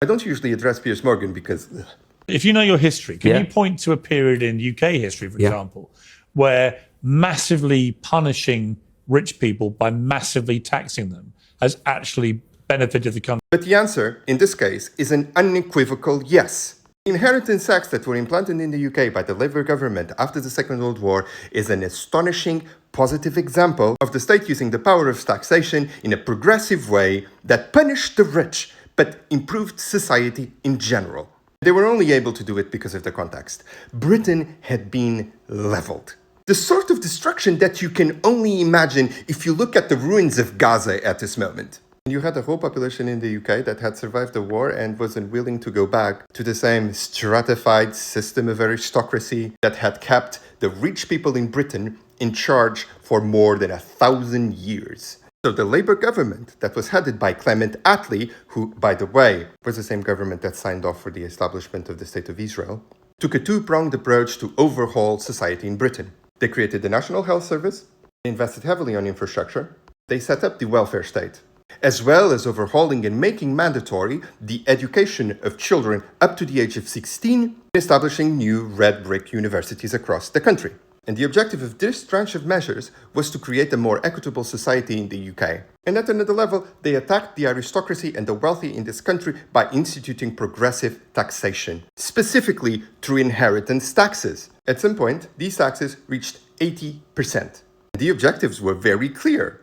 I don't usually address Piers Morgan because... If you know your history, can you point to a period in UK history, for example, where massively punishing rich people by massively taxing them has actually benefited the country? But the answer, in this case, is an unequivocal yes. Inheritance tax that were implanted in the UK by the Labour government after the Second World War is an astonishing, positive example of the state using the power of taxation in a progressive way that punished the rich, but improved society in general. They were only able to do it because of the context. Britain had been leveled. The sort of destruction that you can only imagine if you look at the ruins of Gaza at this moment. You had a whole population in the UK that had survived the war and was unwilling to go back to the same stratified system of aristocracy that had kept the rich people in Britain in charge for more than 1,000 years. So the Labour government that was headed by Clement Attlee, who, by the way, was the same government that signed off for the establishment of the State of Israel, took a two-pronged approach to overhaul society in Britain. They created the National Health Service, they invested heavily on infrastructure, they set up the welfare state, as well as overhauling and making mandatory the education of children up to the age of 16, establishing new red brick universities across the country. And the objective of this tranche of measures was to create a more equitable society in the UK. And at another level, they attacked the aristocracy and the wealthy in this country by instituting progressive taxation, specifically through inheritance taxes. At some point, these taxes reached 80%. The objectives were very clear.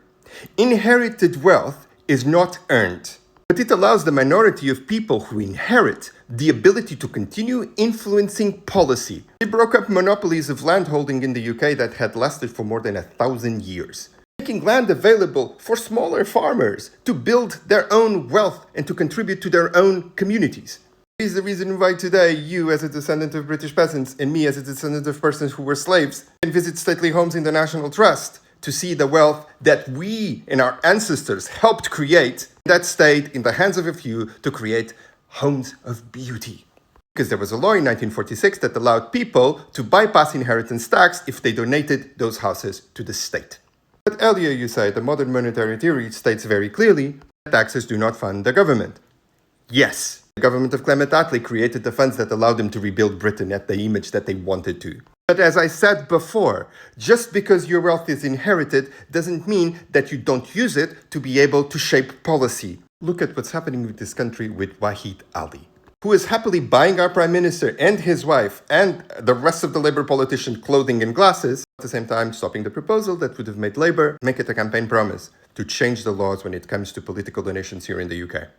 Inherited wealth is not earned, but it allows the minority of people who inherit the ability to continue influencing policy. It broke up monopolies of landholding in the UK that had lasted for more than 1,000 years, making land available for smaller farmers to build their own wealth and to contribute to their own communities. This is the reason why today you, as a descendant of British peasants, and me, as a descendant of persons who were slaves, can visit stately homes in the National Trust to see the wealth that we and our ancestors helped create that stayed in the hands of a few to create homes of beauty. Because there was a law in 1946 that allowed people to bypass inheritance tax if they donated those houses to the state. But earlier you said the modern monetary theory states very clearly that taxes do not fund the government. Yes, the government of Clement Attlee created the funds that allowed them to rebuild Britain at the image that they wanted to. But as I said before, just because your wealth is inherited doesn't mean that you don't use it to be able to shape policy. Look at what's happening with this country with WWII, who is happily buying our Prime Minister and his wife and the rest of the Labour politician clothing and glasses, at the same time stopping the proposal that would have made Labour make it a campaign promise to change the laws when it comes to political donations here in the UK.